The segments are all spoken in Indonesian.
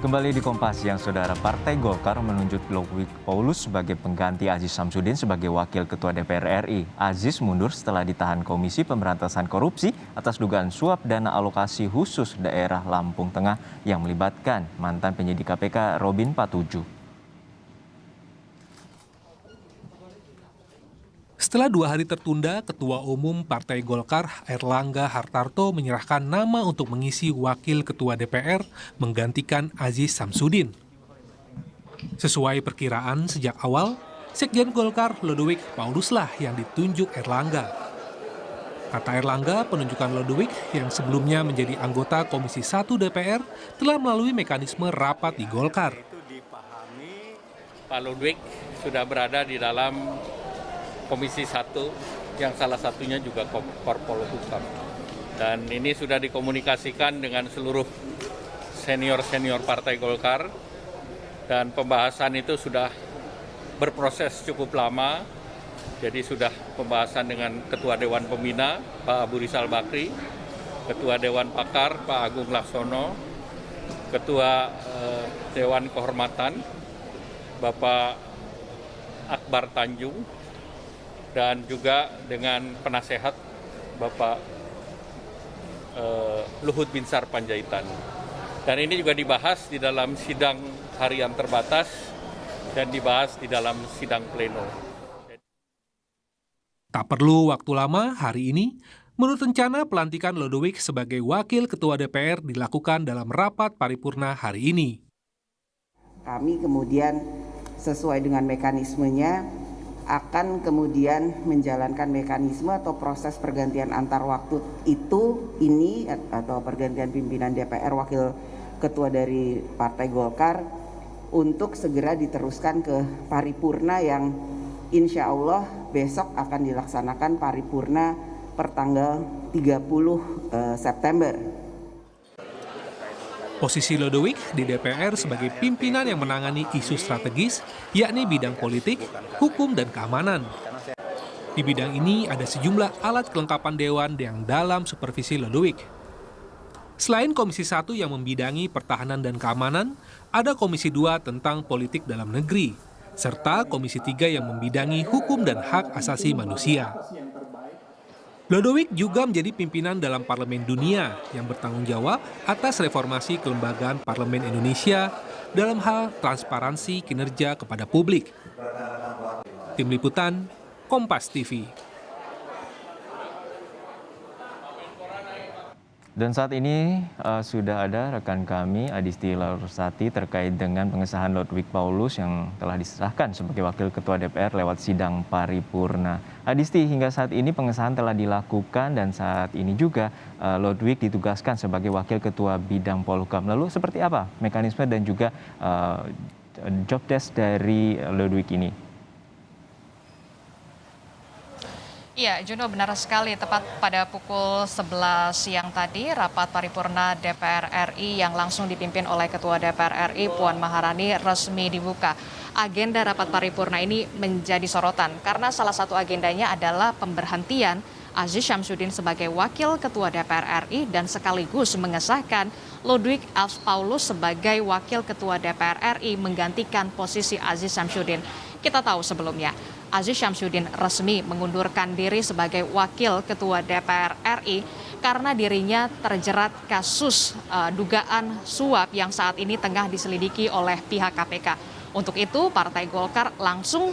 Kembali di Kompas Siang, Saudara. Partai Golkar menunjuk Ludwig Paulus sebagai pengganti Aziz Syamsuddin sebagai Wakil Ketua DPR RI. Aziz mundur setelah ditahan Komisi Pemberantasan Korupsi atas dugaan suap dana alokasi khusus daerah Lampung Tengah yang melibatkan mantan penyidik KPK Robin Patuju. Setelah 2 hari tertunda, Ketua Umum Partai Golkar Airlangga Hartarto menyerahkan nama untuk mengisi Wakil Ketua DPR menggantikan Aziz Syamsuddin. Sesuai perkiraan sejak awal, Sekjen Golkar Ludwig Pauluslah yang ditunjuk Airlangga. Kata Airlangga, penunjukan Ludwig yang sebelumnya menjadi anggota Komisi 1 DPR telah melalui mekanisme rapat di Golkar. Pak Ludwig sudah berada di dalam Komisi 1 yang salah satunya juga Korpol Hukum. Dan ini sudah dikomunikasikan dengan seluruh senior-senior Partai Golkar dan pembahasan itu sudah berproses cukup lama. Jadi sudah pembahasan dengan Ketua Dewan Pembina Pak Abu Rizal Bakri, Ketua Dewan Pakar Pak Agung Laksono, Ketua Dewan Kehormatan Bapak Akbar Tanjung, dan juga dengan penasehat Bapak Luhut Binsar Panjaitan. Dan ini juga dibahas di dalam sidang harian terbatas dan dibahas di dalam sidang pleno. Tak perlu waktu lama, hari ini, menurut rencana pelantikan Ludwig sebagai Wakil Ketua DPR dilakukan dalam rapat paripurna hari ini. Kami kemudian sesuai dengan mekanismenya akan kemudian menjalankan mekanisme atau proses pergantian antar waktu ini atau pergantian pimpinan DPR Wakil Ketua dari Partai Golkar untuk segera diteruskan ke paripurna yang insya Allah besok akan dilaksanakan paripurna per tanggal 30 September. Posisi Ludwig di DPR sebagai pimpinan yang menangani isu strategis, yakni bidang politik, hukum, dan keamanan. Di bidang ini ada sejumlah alat kelengkapan dewan yang dalam supervisi Ludwig. Selain Komisi 1 yang membidangi pertahanan dan keamanan, ada Komisi 2 tentang politik dalam negeri, serta Komisi 3 yang membidangi hukum dan hak asasi manusia. Ludwig juga menjadi pimpinan dalam Parlemen Dunia yang bertanggung jawab atas reformasi kelembagaan Parlemen Indonesia dalam hal transparansi kinerja kepada publik. Tim Liputan, Kompas TV. Dan saat ini sudah ada rekan kami Adisti Larsati terkait dengan pengesahan Ludwig Paulus yang telah disahkan sebagai Wakil Ketua DPR lewat sidang paripurna. Adisti, hingga saat ini pengesahan telah dilakukan dan saat ini juga Ludwig ditugaskan sebagai Wakil Ketua Bidang Polhukam. Lalu seperti apa mekanisme dan juga job desk dari Ludwig ini? Iya, Juno, benar sekali. Tepat pada pukul 11 siang tadi, rapat paripurna DPR RI yang langsung dipimpin oleh Ketua DPR RI Puan Maharani resmi dibuka. Agenda rapat paripurna ini menjadi sorotan karena salah satu agendanya adalah pemberhentian Aziz Syamsuddin sebagai Wakil Ketua DPR RI dan sekaligus mengesahkan Ludwig Paulus sebagai Wakil Ketua DPR RI menggantikan posisi Aziz Syamsuddin. Kita tahu sebelumnya, Aziz Syamsuddin resmi mengundurkan diri sebagai Wakil Ketua DPR RI karena dirinya terjerat kasus dugaan suap yang saat ini tengah diselidiki oleh pihak KPK. Untuk itu, Partai Golkar langsung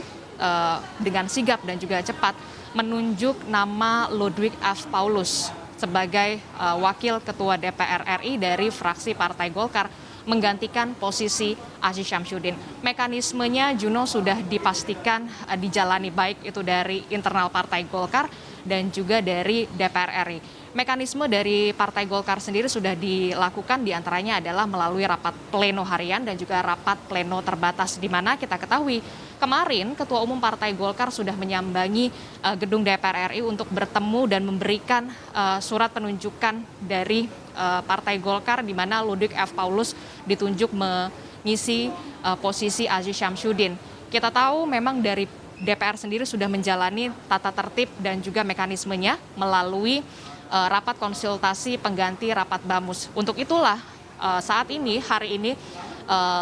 dengan sigap dan juga cepat menunjuk nama Ludwig Paulus sebagai Wakil Ketua DPR RI dari fraksi Partai Golkar menggantikan posisi Aziz Syamsuddin. Mekanismenya, Juno, sudah dipastikan dijalani baik itu dari internal Partai Golkar dan juga dari DPR RI. Mekanisme dari Partai Golkar sendiri sudah dilakukan, diantaranya adalah melalui rapat pleno harian dan juga rapat pleno terbatas, di mana kita ketahui kemarin Ketua Umum Partai Golkar sudah menyambangi gedung DPR RI untuk bertemu dan memberikan surat penunjukan dari Partai Golkar, di mana Ludwig Paulus ditunjuk mengisi posisi Aziz Syamsuddin. Kita tahu memang dari DPR sendiri sudah menjalani tata tertib dan juga mekanismenya melalui rapat konsultasi pengganti rapat BAMUS. Untuk itulah saat ini, hari ini,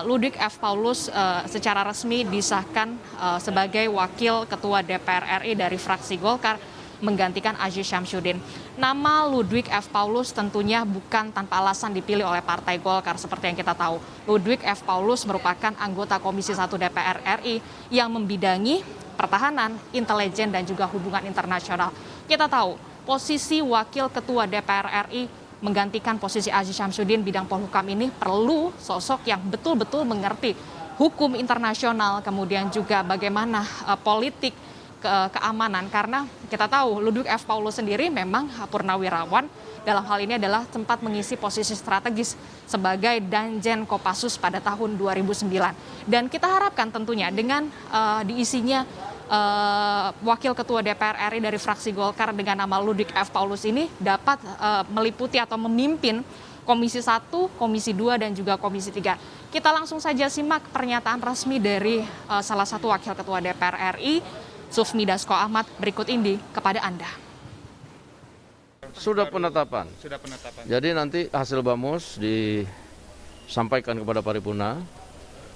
Ludwig F. Paulus secara resmi disahkan sebagai wakil ketua DPR RI dari fraksi Golkar menggantikan Aziz Syamsuddin. Nama Ludwig F. Paulus tentunya bukan tanpa alasan dipilih oleh Partai Golkar seperti yang kita tahu. Ludwig F. Paulus merupakan anggota Komisi 1 DPR RI yang membidangi pertahanan, intelijen, dan juga hubungan internasional. Kita tahu posisi wakil ketua DPR RI menggantikan posisi Aziz Syamsuddin bidang Polhukam ini perlu sosok yang betul-betul mengerti hukum internasional, kemudian juga bagaimana politik keamanan, karena kita tahu Ludwig F. Paulus sendiri memang purnawirawan, dalam hal ini adalah sempat mengisi posisi strategis sebagai Danjen Kopassus pada tahun 2009. Dan kita harapkan tentunya dengan diisinya wakil ketua DPR RI dari fraksi Golkar dengan nama Ludwig F. Paulus ini dapat meliputi atau memimpin Komisi 1, Komisi 2, dan juga Komisi 3. Kita langsung saja simak pernyataan resmi dari salah satu wakil ketua DPR RI, Sufmi Dasko Ahmad, berikut ini kepada Anda. Sudah penetapan. Jadi nanti hasil BAMUS disampaikan kepada paripurna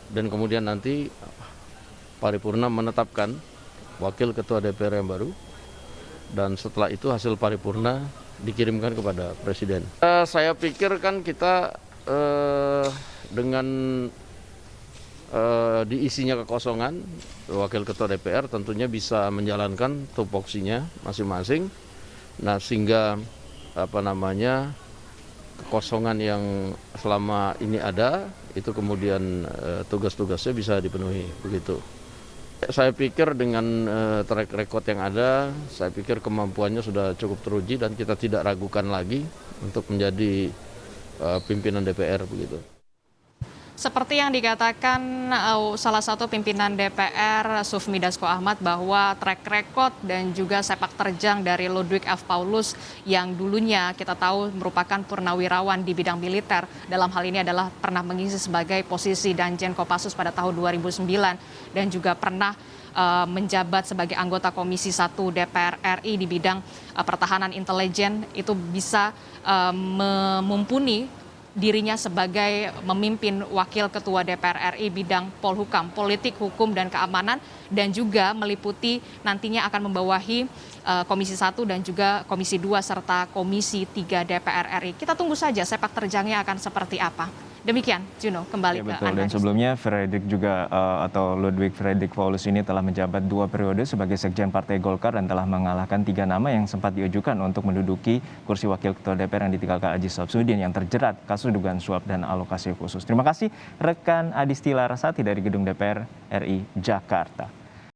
dan kemudian nanti paripurna menetapkan wakil ketua DPR yang baru dan setelah itu hasil paripurna dikirimkan kepada Presiden. Saya pikir kan kita dengan diisinya kekosongan wakil ketua DPR tentunya bisa menjalankan tupoksinya masing-masing. Nah, sehingga kekosongan yang selama ini ada itu kemudian tugas-tugasnya bisa dipenuhi begitu. Saya pikir dengan track record yang ada, saya pikir kemampuannya sudah cukup teruji dan kita tidak ragukan lagi untuk menjadi pimpinan DPR begitu. Seperti yang dikatakan salah satu pimpinan DPR, Sufmi Dasko Ahmad, bahwa track record dan juga sepak terjang dari Ludwig F. Paulus yang dulunya kita tahu merupakan purnawirawan di bidang militer, dalam hal ini adalah pernah mengisi sebagai posisi Danjen Kopassus pada tahun 2009 dan juga pernah menjabat sebagai anggota Komisi 1 DPR RI di bidang pertahanan intelijen, itu bisa mumpuni dirinya sebagai memimpin wakil ketua DPR RI bidang Polhukam, politik, hukum, dan keamanan, dan juga meliputi nantinya akan membawahi Komisi 1 dan juga Komisi 2 serta Komisi 3 DPR RI. Kita tunggu saja sepak terjangnya akan seperti apa. Demikian, Juno, kembali ya, ke betul. Anda. Dan sebelumnya Fredrik juga atau Ludwig Fredrik Paulus ini telah menjabat 2 periode sebagai Sekjen Partai Golkar dan telah mengalahkan 3 nama yang sempat diajukan untuk menduduki kursi Wakil Ketua DPR yang ditinggalkan Aziz Syamsuddin yang terjerat kasus dugaan suap dan alokasi khusus. Terima kasih rekan Adisti Larasati dari Gedung DPR RI Jakarta.